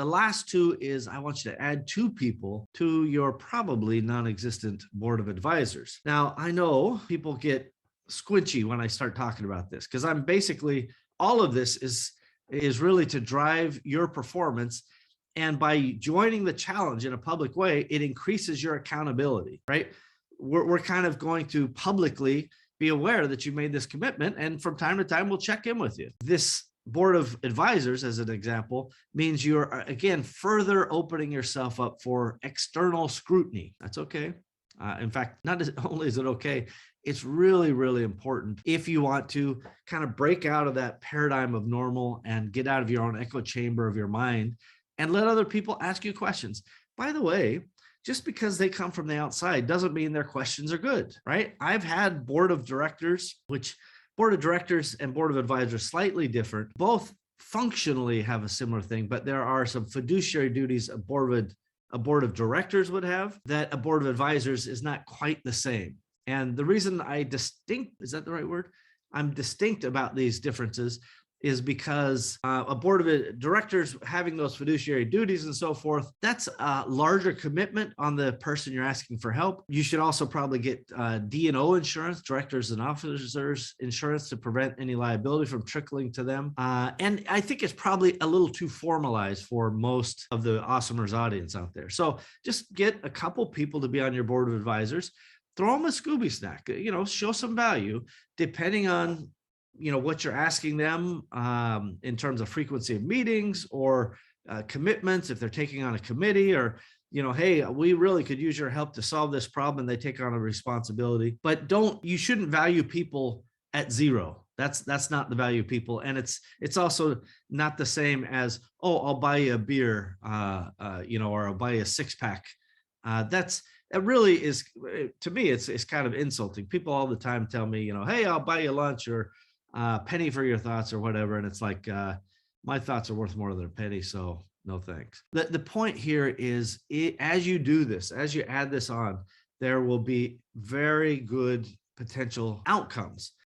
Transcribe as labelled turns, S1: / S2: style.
S1: The last two is I want you to add two people to your probably non-existent board of advisors. Now, I know people get squinchy when I start talking about this because I'm basically all of this is really to drive your performance. And by joining the challenge in a public way, it increases your accountability, right? We're kind of going to publicly be aware that you made this commitment. And from time to time, we'll check in with you. This board of advisors, as an example, means you're, again, further opening yourself up for external scrutiny. That's okay. In fact, not only is it okay, it's really, really important if you want to kind of break out of that paradigm of normal and get out of your own echo chamber of your mind and let other people ask you questions. By the way, just because they come from the outside doesn't mean their questions are good, right? I've had board of directors, which board of directors and board of advisors slightly different. Both functionally have a similar thing, but there are some fiduciary duties a board of directors would have that a board of advisors is not quite the same. And the reason is that the right word? I'm distinct about these differences is because a board of directors having those fiduciary duties and so forth, that's a larger commitment on the person you're asking for help. You should also probably get D&O insurance, directors and officers insurance, to prevent any liability from trickling to them. And I think it's probably a little too formalized for most of the Awesomers audience out there. So just get a couple people to be on your board of advisors, throw them a Scooby snack, show some value depending on what you're asking them in terms of frequency of meetings or commitments, if they're taking on a committee, or hey, we really could use your help to solve this problem, and they take on a responsibility. But you shouldn't value people at zero. That's not the value of people. And it's also not the same as, oh, I'll buy you a beer, or I'll buy you a 6-pack. That really is, to me, it's kind of insulting. People all the time tell me, hey, I'll buy you lunch, or penny for your thoughts, or whatever. And it's like, my thoughts are worth more than a penny. So no, thanks. The point here is as you do this, as you add this on, there will be very good potential outcomes.